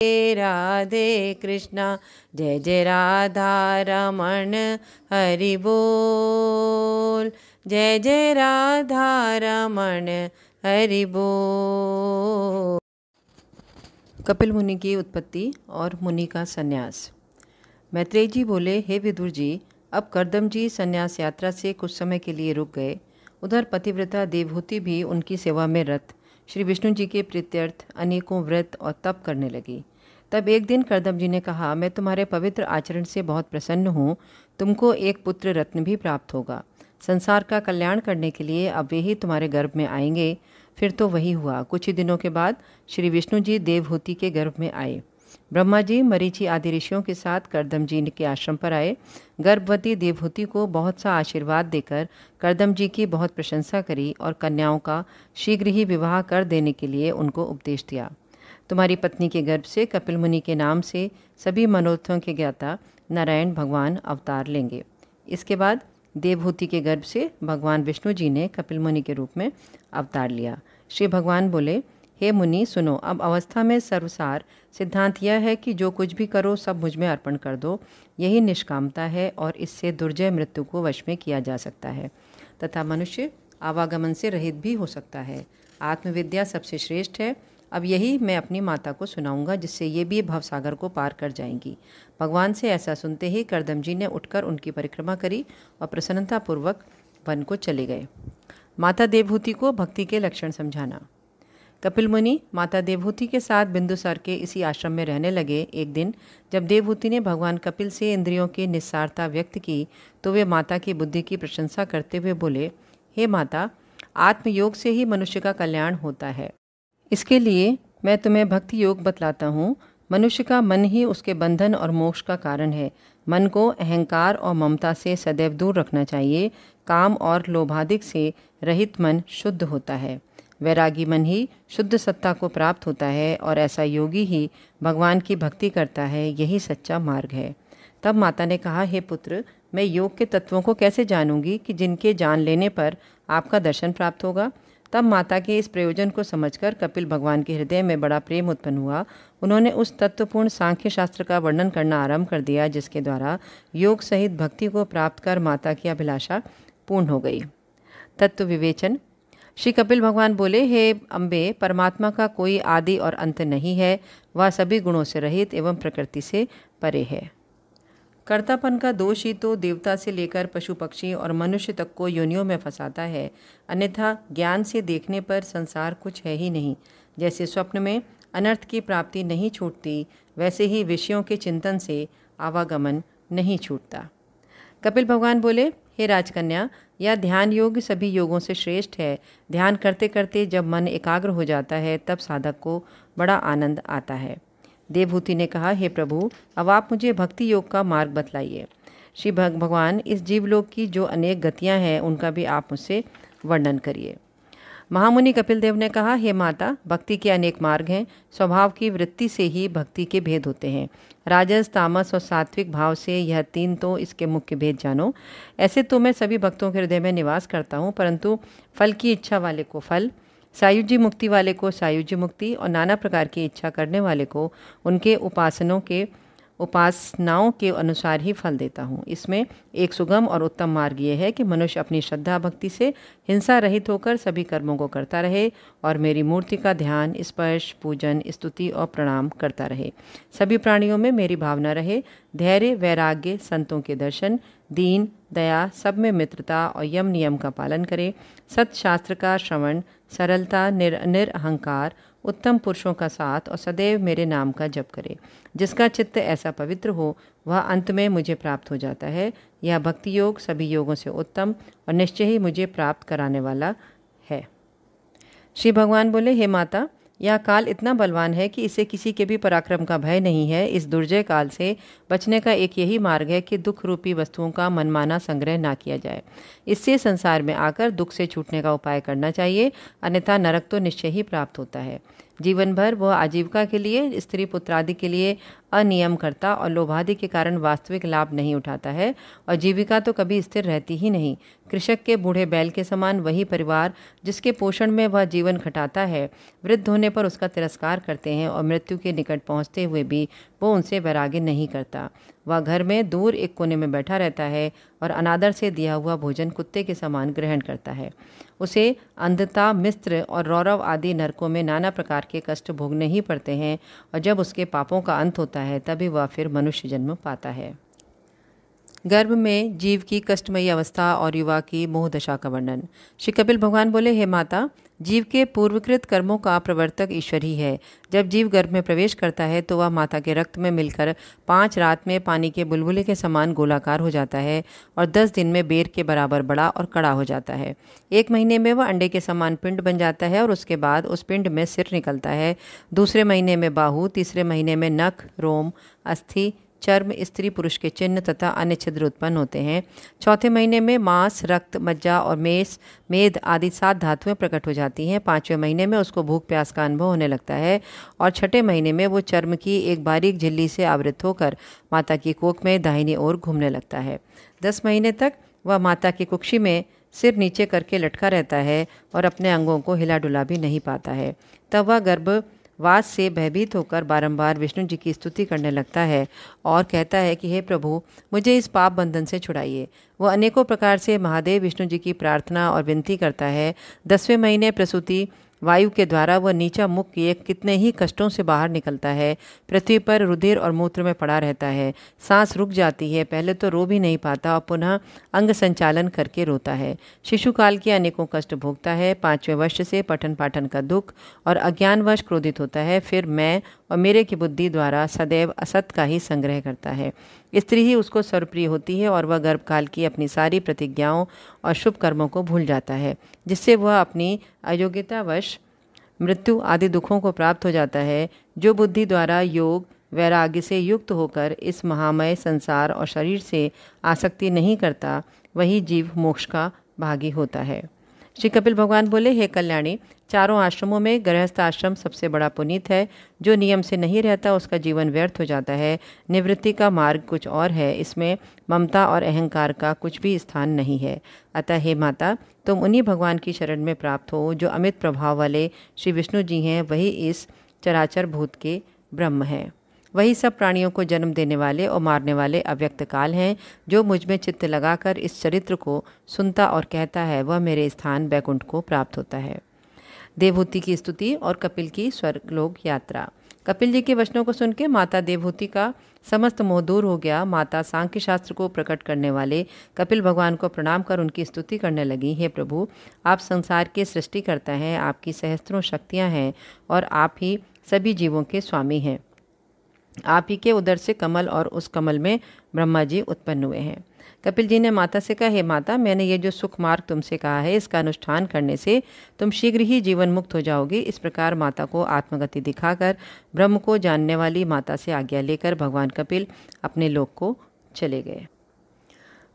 राधे कृष्णा जय जय राधा रमण हरि बोल। जय जय राधा रमण हरि बोल। कपिल मुनि की उत्पत्ति और मुनि का संन्यास। मैत्रेय जी बोले, हे विदुर जी, अब कर्दम जी संन्यास यात्रा से कुछ समय के लिए रुक गए। उधर पतिव्रता देवहूति भी उनकी सेवा में रत श्री विष्णु जी के प्रीत्यर्थ अनेकों व्रत और तप करने लगी। तब एक दिन कर्दम जी ने कहा, मैं तुम्हारे पवित्र आचरण से बहुत प्रसन्न हूँ। तुमको एक पुत्र रत्न भी प्राप्त होगा। संसार का कल्याण करने के लिए अब वे ही तुम्हारे गर्भ में आएंगे। फिर तो वही हुआ। कुछ ही दिनों के बाद श्री विष्णु जी देवहूति के गर्भ में आए। ब्रह्मा जी मरीचि आदि ऋषियों के साथ कर्दम जी के आश्रम पर आए। गर्भवती देवहूति को बहुत सा आशीर्वाद देकर कर्दम जी की बहुत प्रशंसा करी और कन्याओं का शीघ्र ही विवाह कर देने के लिए उनको उपदेश दिया। तुम्हारी पत्नी के गर्भ से कपिल मुनि के नाम से सभी मनोरथों के ज्ञाता नारायण भगवान अवतार लेंगे। इसके बाद देवहूति के गर्भ से भगवान विष्णु जी ने कपिल मुनि के रूप में अवतार लिया। श्री भगवान बोले, हे मुनि सुनो, अब अवस्था में सर्वसार सिद्धांत यह है कि जो कुछ भी करो सब मुझ में अर्पण कर दो। यही निष्कामता है और इससे दुर्जय मृत्यु को वश में किया जा सकता है तथा मनुष्य आवागमन से रहित भी हो सकता है। आत्मविद्या सबसे श्रेष्ठ है। अब यही मैं अपनी माता को सुनाऊंगा, जिससे ये भी भवसागर को पार कर जाएंगी। भगवान से ऐसा सुनते ही कर्दम जी ने उठकर उनकी परिक्रमा करी और प्रसन्नतापूर्वक वन को चले गए। माता देवहूति को भक्ति के लक्षण समझाना। कपिल मुनि माता देवहूति के साथ बिंदुसार के इसी आश्रम में रहने लगे। एक दिन जब देवहूति ने भगवान कपिल से इंद्रियों की निस्सारता व्यक्त की तो वे माता की बुद्धि की प्रशंसा करते हुए बोले, हे माता, आत्मयोग से ही मनुष्य का कल्याण होता है। इसके लिए मैं तुम्हें भक्ति योग बतलाता हूँ। मनुष्य का मन ही उसके बंधन और मोक्ष का कारण है। मन को अहंकार और ममता से सदैव दूर रखना चाहिए। काम और लोभादिक से रहित मन शुद्ध होता है। वैरागी मन ही शुद्ध सत्ता को प्राप्त होता है और ऐसा योगी ही भगवान की भक्ति करता है। यही सच्चा मार्ग है। तब माता ने कहा, हे पुत्र, मैं योग के तत्वों को कैसे जानूंगी कि जिनके जान लेने पर आपका दर्शन प्राप्त होगा। तब माता के इस प्रयोजन को समझकर कपिल भगवान के हृदय में बड़ा प्रेम उत्पन्न हुआ। उन्होंने उस तत्वपूर्ण सांख्य शास्त्र का वर्णन करना आरंभ कर दिया, जिसके द्वारा योग सहित भक्ति को प्राप्त कर माता की अभिलाषा पूर्ण हो गई। तत्व विवेचन। श्री कपिल भगवान बोले, हे अम्बे, परमात्मा का कोई आदि और अंत नहीं है। वह सभी गुणों से रहित एवं प्रकृति से परे है। कर्तापन का दोष ही तो देवता से लेकर पशु पक्षी और मनुष्य तक को योनियों में फंसाता है। अन्यथा ज्ञान से देखने पर संसार कुछ है ही नहीं। जैसे स्वप्न में अनर्थ की प्राप्ति नहीं छूटती, वैसे ही विषयों के चिंतन से आवागमन नहीं छूटता। कपिल भगवान बोले, हे राजकन्या, यह ध्यान योग सभी योगों से श्रेष्ठ है। ध्यान करते करते जब मन एकाग्र हो जाता है तब साधक को बड़ा आनंद आता है। देवहूति ने कहा, हे प्रभु, अब आप मुझे भक्ति योग का मार्ग बतलाइए। श्री भगवान, इस जीवलोक की जो अनेक गतियां हैं उनका भी आप मुझसे वर्णन करिए। महामुनि कपिल देव ने कहा, हे माता, भक्ति के अनेक मार्ग हैं। स्वभाव की वृत्ति से ही भक्ति के भेद होते हैं। राजस, तामस और सात्विक भाव से यह तीन तो इसके मुख्य भेद जानो। ऐसे तो मैं सभी भक्तों के हृदय में निवास करता हूँ, परंतु फल की इच्छा वाले को फल, सायुज्य मुक्ति वाले को सायुज्य मुक्ति और नाना प्रकार की इच्छा करने वाले को उनके उपासनाओं के अनुसार ही फल देता हूँ। इसमें एक सुगम और उत्तम मार्ग ये है कि मनुष्य अपनी श्रद्धा भक्ति से हिंसा रहित होकर सभी कर्मों को करता रहे और मेरी मूर्ति का ध्यान, स्पर्श, पूजन, स्तुति और प्रणाम करता रहे। सभी प्राणियों में मेरी भावना रहे। धैर्य, वैराग्य, संतों के दर्शन, दीन, दया, सब में मित्रता और यम नियम का पालन करे। सत्शास्त्र का श्रवण, सरलता, निरअहंकार, उत्तम पुरुषों का साथ और सदैव मेरे नाम का जप करे। जिसका चित्त ऐसा पवित्र हो वह अंत में मुझे प्राप्त हो जाता है। यह भक्ति योग सभी योगों से उत्तम और निश्चय ही मुझे प्राप्त कराने वाला है। श्री भगवान बोले, हे माता, यह काल इतना बलवान है कि इसे किसी के भी पराक्रम का भय नहीं है। इस दुर्जय काल से बचने का एक यही मार्ग है कि दुख रूपी वस्तुओं का मनमाना संग्रह ना किया जाए। इससे संसार में आकर दुख से छूटने का उपाय करना चाहिए, अन्यथा नरक तो निश्चय ही प्राप्त होता है। जीवन भर वह आजीविका के लिए, स्त्री पुत्र आदि के लिए अनियम करता और लोभादि के कारण वास्तविक लाभ नहीं उठाता है, और जीविका तो कभी स्थिर रहती ही नहीं। कृषक के बूढ़े बैल के समान वही परिवार जिसके पोषण में वह जीवन खटाता है, वृद्ध होने पर उसका तिरस्कार करते हैं और मृत्यु के निकट पहुंचते हुए भी वो उनसे वैराग्य नहीं करता। वह घर में दूर एक कोने में बैठा रहता है और अनादर से दिया हुआ भोजन कुत्ते के समान ग्रहण करता है। उसे अंधता, मिस्र और रौरव आदि नरकों में नाना प्रकार के कष्ट भोगने ही पड़ते हैं, और जब उसके पापों का अंत होता है तभी वह फिर मनुष्य जन्म पाता है। गर्भ में जीव की कष्टमयी अवस्था और युवा की मोह दशा का वर्णन। श्री कपिल भगवान बोले, हे माता, जीव के पूर्वकृत कर्मों का प्रवर्तक ईश्वर ही है। जब जीव गर्भ में प्रवेश करता है तो वह माता के रक्त में मिलकर 5 रात में पानी के बुलबुले के समान गोलाकार हो जाता है और 10 दिन में बेर के बराबर बड़ा और कड़ा हो जाता है। 1 महीने में वह अंडे के समान पिंड बन जाता है और उसके बाद उस पिंड में सिर निकलता है। दूसरे महीने में बाहु, तीसरे महीने में नख, रोम, अस्थि, चर्म, स्त्री पुरुष के चिन्ह तथा अन्य छिद्र उत्पन्न होते हैं। चौथे महीने में मांस, रक्त, मज्जा और मेद आदि 7 धातुएं प्रकट हो जाती हैं। 5वें महीने में उसको भूख प्यास का अनुभव होने लगता है और 6ठे महीने में वो चर्म की एक बारीक झिल्ली से आवृत होकर माता की कोख में दाहिनी ओर घूमने लगता है। 10 महीने तक वह माता की कुक्षी में सिर नीचे करके लटका रहता है और अपने अंगों को हिला डुला भी नहीं पाता है। तब वह गर्भवास से भयभीत होकर बारंबार विष्णु जी की स्तुति करने लगता है और कहता है कि हे प्रभु, मुझे इस पाप बंधन से छुड़ाइए। वह अनेकों प्रकार से महादेव विष्णु जी की प्रार्थना और विनती करता है। 10वें महीने प्रसूति वायु के द्वारा वह नीचा मुख किए कितने ही कष्टों से बाहर निकलता है। पृथ्वी पर रुधिर और मूत्र में पड़ा रहता है। सांस रुक जाती है। पहले तो रो भी नहीं पाता और पुनः अंग संचालन करके रोता है। शिशुकाल के अनेकों कष्ट भोगता है। 5वें वर्ष से पठन पाठन का दुख और अज्ञानवश क्रोधित होता है। फिर मैं और मेरे की बुद्धि द्वारा सदैव असत का ही संग्रह करता है। स्त्री ही उसको सर्वप्रिय होती है और वह गर्भकाल की अपनी सारी प्रतिज्ञाओं और शुभ कर्मों को भूल जाता है, जिससे वह अपनी अयोग्यतावश मृत्यु आदि दुखों को प्राप्त हो जाता है। जो बुद्धि द्वारा योग वैराग्य से युक्त होकर इस महामय संसार और शरीर से आसक्ति नहीं करता, वही जीव मोक्ष का भागी होता है। श्री कपिल भगवान बोले, हे कल्याणी, चारों आश्रमों में गृहस्थ आश्रम सबसे बड़ा पुनीत है। जो नियम से नहीं रहता उसका जीवन व्यर्थ हो जाता है। निवृत्ति का मार्ग कुछ और है, इसमें ममता और अहंकार का कुछ भी स्थान नहीं है। अतः हे माता, तुम उन्हीं भगवान की शरण में प्राप्त हो जो अमित प्रभाव वाले श्री विष्णु जी हैं। वही इस चराचर भूत के ब्रह्म हैं। वही सब प्राणियों को जन्म देने वाले और मारने वाले अव्यक्त काल हैं। जो मुझ में चित्त लगाकर इस चरित्र को सुनता और कहता है, वह मेरे स्थान बैकुंठ को प्राप्त होता है। देवहूति की स्तुति और कपिल की स्वर्गलोक यात्रा। कपिल जी के वचनों को सुन के माता देवहूति का समस्त मोह दूर हो गया। माता सांख्य शास्त्र को प्रकट करने वाले कपिल भगवान को प्रणाम कर उनकी स्तुति करने लगी। हे प्रभु, आप संसार के सृष्टि करता हैं, आपकी सहस्त्रों शक्तियां हैं और आप ही सभी जीवों के स्वामी हैं। आप ही के उदर से कमल और उस कमल में ब्रह्मा जी उत्पन्न हुए हैं। कपिल जी ने माता से कहा, हे माता, मैंने ये जो सुख मार्ग तुमसे कहा है, इसका अनुष्ठान करने से तुम शीघ्र ही जीवन मुक्त हो जाओगी। इस प्रकार माता को आत्मगति दिखाकर ब्रह्म को जानने वाली माता से आज्ञा लेकर भगवान कपिल अपने लोक को चले गए।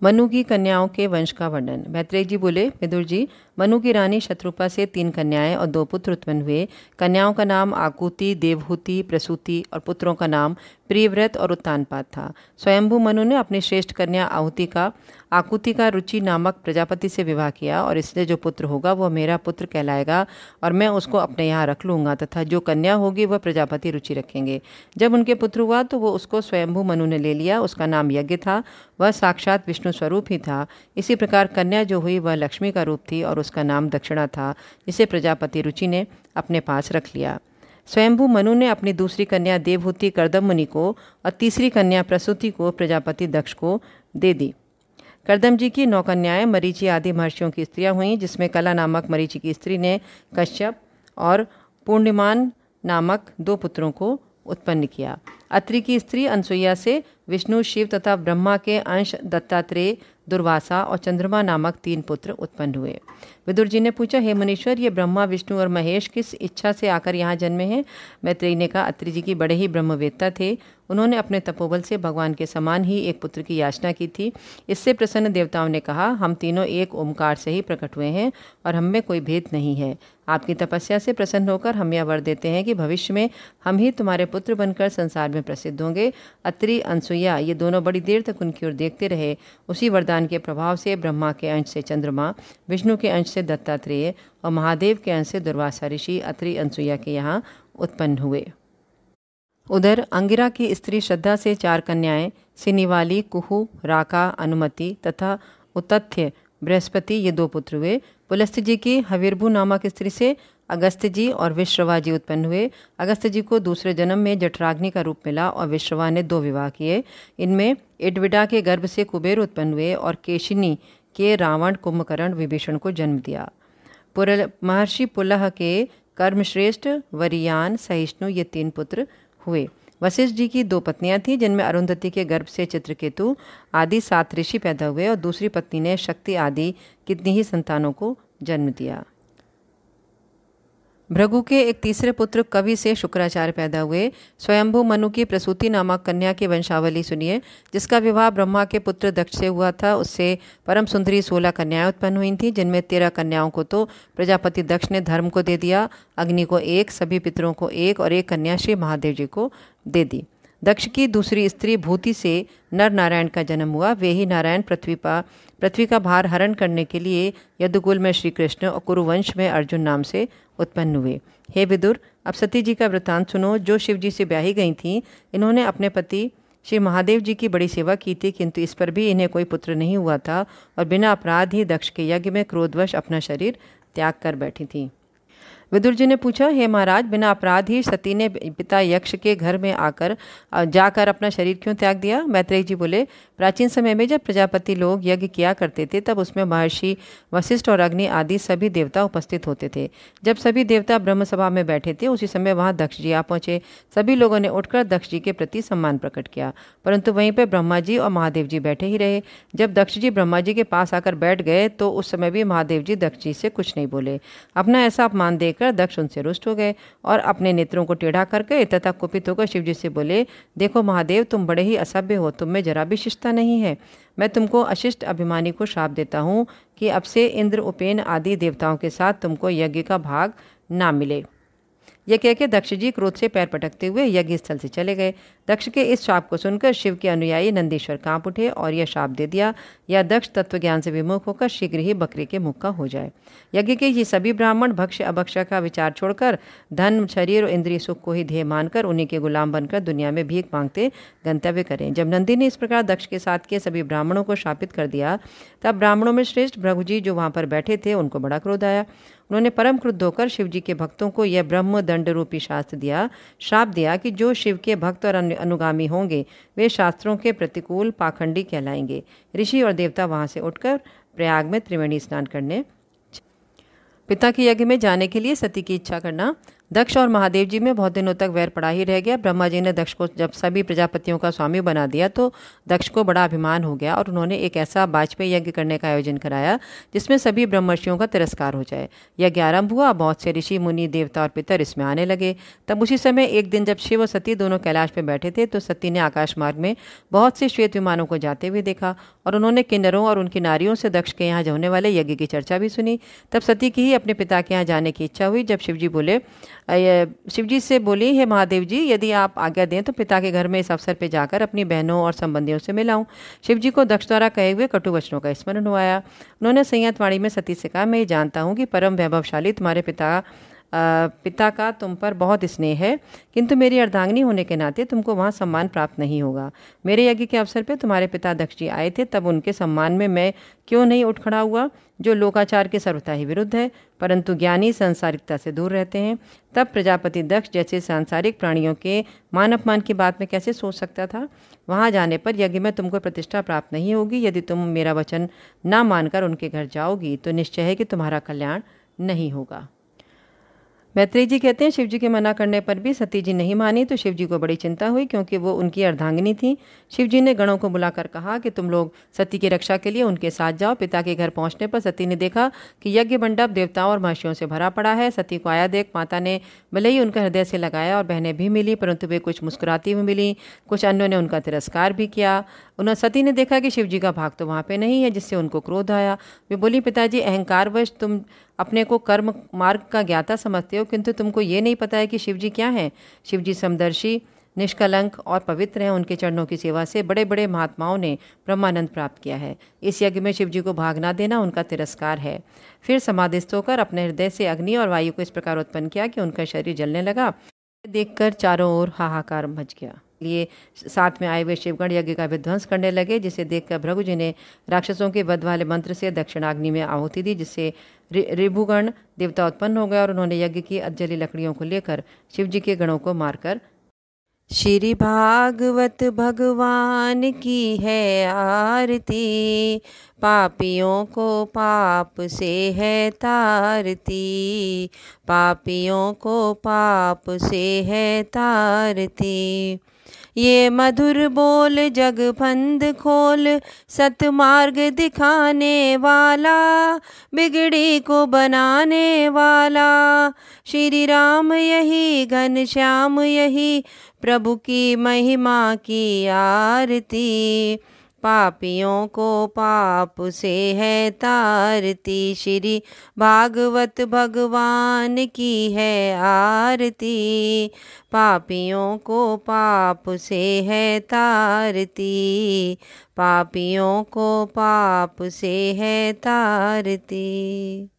मनु की कन्याओं के वंश का वर्णन। मैत्रेय जी बोले, विदुर जी, मनु की रानी शत्रुपा से 3 कन्याएं और 2 पुत्र उत्पन्न हुए। कन्याओं का नाम आकुति, देवहूति, प्रसूति और पुत्रों का नाम प्रियव्रत और उत्तानपाद था। स्वयंभू मनु ने अपनी श्रेष्ठ कन्या आकुति का रुचि नामक प्रजापति से विवाह किया और इसलिए जो पुत्र होगा वह मेरा पुत्र कहलाएगा और मैं उसको अपने यहाँ रख लूँगा, तथा जो कन्या होगी वह प्रजापति रुचि रखेंगे। जब उनके पुत्र हुआ तो वो उसको स्वयंभू मनु ने ले लिया। उसका नाम यज्ञ था। वह साक्षात विष्णु स्वरूप ही था। इसी प्रकार कन्या जो हुई वह लक्ष्मी का रूप थी और उसका नाम दक्षिणा था, जिसे प्रजापति रुचि ने अपने पास रख लिया। स्वयंभू मनु ने अपनी दूसरी कन्या देवहूति कर्दम मुनि को और तीसरी कन्या प्रसूति को प्रजापति दक्ष को दे दी। कर्दम जी की 9 कन्याएं मरीचि आदि महर्षियों की स्त्रियां हुईं, जिसमें कला नामक मरीचि की स्त्री ने कश्यप और पूर्णिमान नामक 2 पुत्रों को उत्पन्न किया। अत्रि की स्त्री अनसुईया से विष्णु, शिव तथा ब्रह्मा के अंश दत्तात्रेय, दुर्वासा और चंद्रमा नामक 3 पुत्र उत्पन्न हुए। विदुर जी ने पूछा, हे मुनीश्वर, ये ब्रह्मा, विष्णु और महेश किस इच्छा से आकर यहाँ जन्मे हैं? मैत्रेयी ने कहा, अत्रि जी की बड़े ही ब्रह्मवेत्ता थे। उन्होंने अपने तपोबल से भगवान के समान ही एक पुत्र की याचना की थी। इससे प्रसन्न देवताओं ने कहा, हम तीनों एक ओमकार से ही प्रकट हुए हैं और हम में कोई भेद नहीं है। आपकी तपस्या से प्रसन्न होकर हम यह वर देते हैं कि भविष्य में हम ही तुम्हारे पुत्र बनकर संसार में प्रसिद्ध होंगे। अत्रि, अनसुईया ये दोनों बड़ी देर तक उनकी ओर देखते रहे। उसी वरदान के प्रभाव से ब्रह्मा के अंश से चंद्रमा, विष्णु के अंश से दत्तात्रेय और महादेव के अंश से दुर्वासा ऋषि अत्रि अनसुईया के यहाँ उत्पन्न हुए। उधर अंगिरा की स्त्री श्रद्धा से 4 कन्याएं सिनिवाली, कुहू, राका, अनुमति तथा उतथ्य बृहस्पति ये 2 पुत्र हुए। पुलस्त्य जी की हविर्भु नामक स्त्री से अगस्त्य जी और विश्रवा जी उत्पन्न हुए। अगस्त्य जी को दूसरे जन्म में जठराग्नि का रूप मिला और विश्रवा ने 2 विवाह किए। इनमें इडविडा के गर्भ से कुबेर उत्पन्न हुए और केशिनी के रावण, कुंभकर्ण, विभीषण को जन्म दिया। महर्षि पुलह के कर्मश्रेष्ठ, वरियान, सहिष्णु ये 3 पुत्र हुए। वशिष्ठ जी की 2 पत्नियां थीं जिनमें अरुंधति के गर्भ से चित्रकेतु आदि 7 ऋषि पैदा हुए और दूसरी पत्नी ने शक्ति आदि कितनी ही संतानों को जन्म दिया। भृगु के एक तीसरे पुत्र कवि से शुक्राचार्य पैदा हुए। स्वयंभू मनु की प्रसूति नामक कन्या की वंशावली सुनिए। जिसका विवाह ब्रह्मा के पुत्र दक्ष से हुआ था, उससे परम सुंदरी 16 कन्याएं उत्पन्न हुई थीं, जिनमें 13 कन्याओं को तो प्रजापति दक्ष ने धर्म को दे दिया, अग्नि को 1, सभी पितरों को 1 और 1 कन्या श्री महादेव जी को दे दी। दक्ष की दूसरी स्त्री भूति से नर नारायण का जन्म हुआ। वे ही नारायण पृथ्वी का भार हरण करने के लिए यदुकुल में श्री कृष्ण और कुरुवंश में अर्जुन नाम से उत्पन्न हुए। हे विदुर, अब सती जी का वृत्तांत सुनो, जो शिव जी से ब्याही गई थीं। इन्होंने अपने पति श्री महादेव जी की बड़ी सेवा की थी, किंतु इस पर भी इन्हें कोई पुत्र नहीं हुआ था और बिना अपराध ही दक्ष के यज्ञ में क्रोधवश अपना शरीर त्याग कर बैठी थीं। विदुर जी ने पूछा, हे महाराज, बिना अपराध ही सती ने पिता यक्ष के घर में जाकर अपना शरीर क्यों त्याग दिया? मैत्रेय जी बोले, प्राचीन समय में जब प्रजापति लोग यज्ञ किया करते थे तब उसमें महर्षि वशिष्ठ और अग्नि आदि सभी देवता उपस्थित होते थे। जब सभी देवता ब्रह्म सभा में बैठे थे उसी समय वहां दक्ष जी आ पहुंचे। सभी लोगों ने उठकर दक्ष जी के प्रति सम्मान प्रकट किया, परंतु वहीं पर ब्रह्मा जी और महादेव जी बैठे ही रहे। जब दक्ष जी ब्रह्मा जी के पास आकर बैठ गए तो उस समय भी महादेव जी दक्ष जी से कुछ नहीं बोले। अपना ऐसा अपमान देखकर दक्ष उनसे रुष्ट हो गए और अपने नेत्रों को टेढ़ा कर गए तथा कुपित होकर शिव जी से बोले, देखो महादेव, तुम बड़े ही असभ्य हो, तुम में जरा भी शिष्टता नहीं है। मैं तुमको अशिष्ट अभिमानी को श्राप देता हूँ कि अब से इंद्र, उपेन आदि देवताओं के साथ तुमको यज्ञ का भाग ना मिले। यह कह के दक्ष जी क्रोध से पैर पटकते हुए यज्ञ स्थल से चले गए। दक्ष के इस शाप को सुनकर शिव के अनुयायी नंदीश्वर कांप उठे और यह शाप दे दिया, या दक्ष तत्वज्ञान से विमुख होकर शीघ्र ही बकरी के मुख का हो जाए। यज्ञ के ये सभी ब्राह्मण भक्ष्य अभक्ष्य का विचार छोड़कर धन, शरीर और इंद्रिय सुख को ही ध्येय मानकर उन्हीं के गुलाम बनकर दुनिया में भीख मांगते गंतव्य करें। जब नंदी ने इस प्रकार दक्ष के साथ के सभी ब्राह्मणों को शापित कर दिया, तब ब्राह्मणों में श्रेष्ठ भृगु जी जो वहां पर बैठे थे उनको बड़ा क्रोध आया। उन्होंने परम क्रुद्ध होकर शिव जी के भक्तों को यह ब्रह्म दंड रूपी शास्त्र दिया, श्राप दिया कि जो शिव के भक्त और अनुगामी होंगे वे शास्त्रों के प्रतिकूल पाखंडी कहलाएंगे। ऋषि और देवता वहां से उठकर प्रयाग में त्रिवेणी स्नान करने, पिता के यज्ञ में जाने के लिए सती की इच्छा करना। दक्ष और महादेव जी में बहुत दिनों तक वैर पड़ा ही रह गया। ब्रह्मा जी ने दक्ष को जब सभी प्रजापतियों का स्वामी बना दिया तो दक्ष को बड़ा अभिमान हो गया और उन्होंने एक ऐसा वाजपेयी यज्ञ करने का आयोजन कराया जिसमें सभी ब्रह्मर्षियों का तिरस्कार हो जाए। यज्ञ आरंभ हुआ, बहुत से ऋषि, मुनि, देवता और पितर इसमें आने लगे। तब उसी समय एक दिन जब शिव और सती दोनों कैलाश में बैठे थे तो सती ने आकाश मार्ग में बहुत से श्वेत विमानों को जाते हुए देखा और उन्होंने किन्नरों और उनकी नारियों से दक्ष के यहाँ होने वाले यज्ञ की चर्चा भी सुनी। तब सती की ही अपने पिता के यहाँ जाने की इच्छा हुई। जब शिवजी से बोली, हे महादेव जी, यदि आप आज्ञा दें तो पिता के घर में इस अवसर पर जाकर अपनी बहनों और संबंधियों से मिलाऊं। शिवजी को दक्ष द्वारा कहे हुए कटु वचनों का स्मरण हुआ। उन्होंने संयत वाणी में सती से कहा, मैं ये जानता हूँ कि परम वैभवशाली तुम्हारे पिता का तुम पर बहुत स्नेह है, किंतु मेरी अर्धांगिनी होने के नाते तुमको वहाँ सम्मान प्राप्त नहीं होगा। मेरे यज्ञ के अवसर पे तुम्हारे पिता दक्ष जी आए थे, तब उनके सम्मान में मैं क्यों नहीं उठ खड़ा हुआ, जो लोकाचार के सर्वथा ही विरुद्ध है। परंतु ज्ञानी सांसारिकता से दूर रहते हैं। तब प्रजापति दक्ष जैसे सांसारिक प्राणियों के मान अपमान की बात में कैसे सोच सकता था। वहाँ जाने पर यज्ञ में तुमको प्रतिष्ठा प्राप्त नहीं होगी। यदि तुम मेरा वचन ना मानकर उनके घर जाओगी तो निश्चय है कि तुम्हारा कल्याण नहीं होगा। मैत्रेय जी कहते हैं, शिव जी के मना करने पर भी सती जी नहीं मानी तो शिव जी को बड़ी चिंता हुई, क्योंकि वो उनकी अर्धांगिनी थी। शिव जी ने गणों को बुलाकर कहा कि तुम लोग सती की रक्षा के लिए उनके साथ जाओ। पिता के घर पहुंचने पर सती ने देखा कि यज्ञ मंडप देवताओं और महर्षियों से भरा पड़ा है। सती को आया देख माता ने भले ही उनका हृदय से लगाया और बहनें भी मिली, परंतु वे कुछ मुस्कुराती हुई मिली, कुछ अन्यों ने उनका तिरस्कार भी किया। उन्होंने सती ने देखा कि शिव जी का भाग तो वहाँ पे नहीं है, जिससे उनको क्रोध आया। वे बोली, पिताजी अहंकारवश तुम अपने को कर्म मार्ग का ज्ञाता समझते हो, किंतु तुमको ये नहीं पता है कि शिव जी क्या हैं। शिव जी समदर्शी, निष्कलंक और पवित्र हैं। उनके चरणों की सेवा से बड़े बड़े महात्माओं ने ब्रह्मानंद प्राप्त किया है। इस यज्ञ में शिव जी को भाग ना देना उनका तिरस्कार है। फिर समाधिस्थ होकर अपने हृदय से अग्नि और वायु को इस प्रकार उत्पन्न किया कि उनका शरीर जलने लगा। देखकर चारों ओर हाहाकार मच गया। लिए साथ में आए हुए शिवगण यज्ञ का विध्वंस करने लगे, जिसे देखकर भृगु जी ने राक्षसों के वध वाले मंत्र से दक्षिणाग्नि में आहुति दी, जिससे ऋभुगण देवता उत्पन्न हो गए और उन्होंने यज्ञ की अधजली लकड़ियों को लेकर शिव जी के गणों को मारकर श्री भागवत भगवान की है आरती, पापियों को पाप से है तारती, पापियों को पाप से है तारती। ये मधुर बोल जगफंद खोल, सतमार्ग दिखाने वाला, बिगड़ी को बनाने वाला। श्री राम यही घनश्याम यही, प्रभु की महिमा की आरती, पापियों को पाप से है तारती। श्री भागवत भगवान की है आरती, पापियों को पाप से है तारती, पापियों को पाप से है तारती।